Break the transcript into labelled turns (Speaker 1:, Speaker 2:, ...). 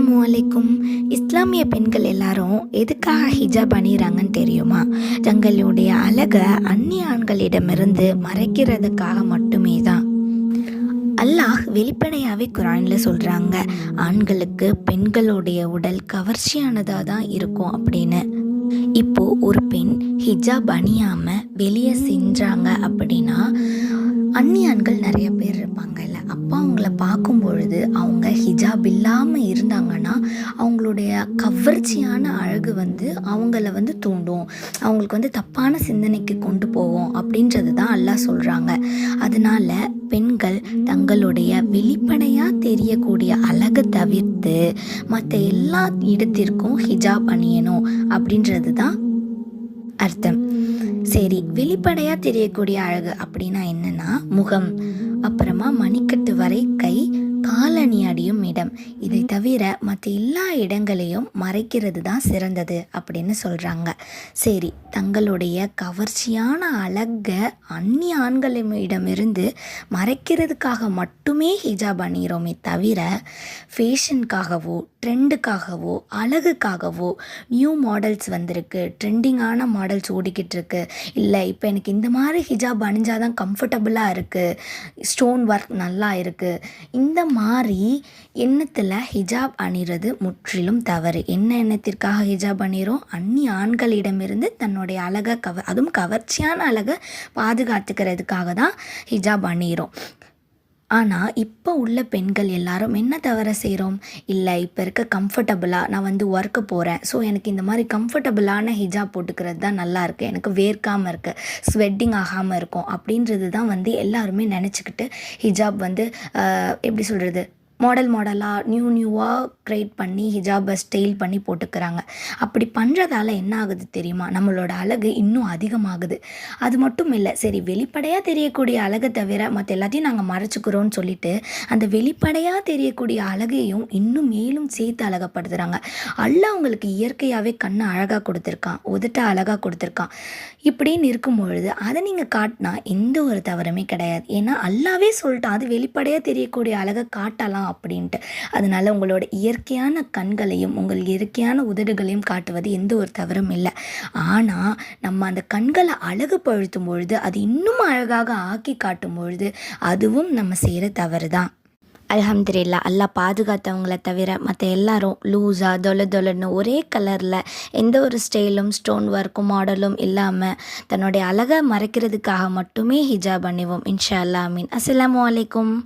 Speaker 1: அஸ்ஸலாமு அலைக்கும். இஸ்லாமிய பெண்கள் எல்லாரும் எதுக்காக ஹிஜாப் அணிகிறாங்கன்னு தெரியுமா? தங்களுடைய அழகை அந்நிய ஆண்களிடமிருந்து மறைக்கிறதுக்காக மட்டுமே தான். அல்லாஹ் வெளிப்படையாகவே குரானில் சொல்கிறாங்க, ஆண்களுக்கு பெண்களுடைய உடல் கவர்ச்சியானதாக தான் இருக்கும் அப்படின்னு. இப்போது ஒரு பெண் ஹிஜாப் அணியாமல் வெளியே சென்றாங்க அப்படின்னா அந்நிய ஆண்கள் நிறைய பேர் இருப்பாங்கல்ல, அப்போ அவங்கள பார்க்கும் பொழுது அவங்க ஹிஜாப் இல்லாமல் இருந்தாங்கன்னா அவங்களுடைய கவர்ச்சியான அழகு அவங்கள தூண்டும், அவங்களுக்கு தப்பான சிந்தனைக்கு கொண்டு போவோம் அப்படின்றது தான் அல்லாஹ் சொல்கிறாங்க. அதனால் பெண்கள் தங்களுடைய வெளிப்படையாக தெரியக்கூடிய அழகை தவிர்த்து மற்ற எல்லா இடத்திற்கும் ஹிஜாப் அணியணும் அப்படின்றது தான் அர்த்தம். சரி, வெளிப்படையாக தெரியக்கூடிய அழகு அப்படின்னா என்னென்னா முகம், அப்புறமா மணிக்கட்டு வரை கை, காலணி அடியும் இடம், இதை தவிர மற்ற எல்லா இடங்களையும் மறைக்கிறது தான் சிறந்தது அப்படின்னு சொல்கிறாங்க. சரி, தங்களுடைய கவர்ச்சியான அழகை அந்நிய ஆண்களிடமிருந்து மறைக்கிறதுக்காக மட்டுமே ஹிஜாப் அணிகிறோமே தவிர ஃபேஷனுக்காகவோ ட்ரெண்டுக்காகவோ அழகுக்காகவோ நியூ மாடல்ஸ் வந்திருக்கு, ட்ரெண்டிங்கான மாடல்ஸ் ஓடிக்கிட்டு இருக்கு, இல்லை இப்போ எனக்கு இந்த மாதிரி ஹிஜாப் அணிஞ்சாதான் கம்ஃபர்டபுளாக இருக்குது, ஸ்டோன் ஒர்க் நல்லா இருக்குது, இந்த மாதிரி எண்ணத்தில் ஹிஜாப் அணிகிறது முற்றிலும் தவறு. என்ன எண்ணத்திற்காக ஹிஜாப் அணிகிறோம்? அந்நிய ஆண்களிடமிருந்து தன்னுடைய அழகை அதுவும் கவர்ச்சியான அழகை பாதுகாத்துக்கிறதுக்காக தான் ஹிஜாப் அணிகிறோம். ஆனால் இப்போ உள்ள பெண்கள் எல்லாரும் என்ன தவிர செய்கிறோம்? இல்லை, இப்போ இருக்க கம்ஃபர்டபுளாக நான் ஒர்க்கு போகிறேன், ஸோ எனக்கு இந்த மாதிரி கம்ஃபர்டபுளான ஹிஜாப் போட்டுக்கிறது தான் நல்லா இருக்குது, எனக்கு வேர்க்காமல் இருக்குது, ஸ்வெட்டிங் ஆகாமல் இருக்கும் அப்படின்றது தான் எல்லாருமே நினச்சிக்கிட்டு ஹிஜாப் எப்படி சொல்கிறது, மாடலாக நியூவாக க்ரியேட் பண்ணி ஹிஜாபை ஸ்டைல் பண்ணி போட்டுக்கிறாங்க. அப்படி பண்ணுறதால என்ன ஆகுது தெரியுமா? நம்மளோட அழகு இன்னும் அதிகமாகுது. அது மட்டும் இல்லை, சரி வெளிப்படையாக தெரியக்கூடிய அழகை தவிர மற்ற எல்லாத்தையும் நாங்கள் மறைச்சிக்கிறோன்னு சொல்லிட்டு அந்த வெளிப்படையாக தெரியக்கூடிய அழகையும் இன்னும் மேலும் சேர்த்து அழகப்படுத்துகிறாங்க. அல்லாஹ் அவங்களுக்கு இயற்கையாகவே கண்ணை அழகாக கொடுத்துருக்கான், உதட்ட அழகாக கொடுத்துருக்கான். இப்படின்னு இருக்கும் பொழுது அதை நீங்கள் காட்டினா எந்த ஒரு தவறுமே கிடையாது. ஏன்னா அல்லாவே சொல்லிட்டான், அது வெளிப்படையாக தெரியக்கூடிய அழகை காட்டலாம் அப்படின்ட்டு. அதனால் உங்களோட இயற்கையான கண்களையும் உங்கள் இயற்கையான உதடுகளையும் காட்டுவது எந்த ஒரு தவறும் இல்லை. ஆனால் நம்ம அந்த கண்களை அழகுபடுத்தும் பொழுது, அது இன்னும் அழகாக ஆக்கி காட்டும் பொழுது அதுவும் நம்ம செய்கிற தவறு தான். அல்ஹம்துலில்லாஹ், அல்லாஹ் பாதுகாத்தவங்கள தவிர மற்ற எல்லாரும் லூஸாக தொலைன்னு ஒரே கலரில் எந்த ஒரு ஸ்டைலும் ஸ்டோன் ஒர்க்கும் மாடலும் இல்லாமல் தன்னுடைய அழகை மறைக்கிறதுக்காக மட்டுமே ஹிஜாப் அணிவோம். இன்ஷா அல்லாஹ். ஆமீன். அஸ்ஸலாமு அலைக்கும்.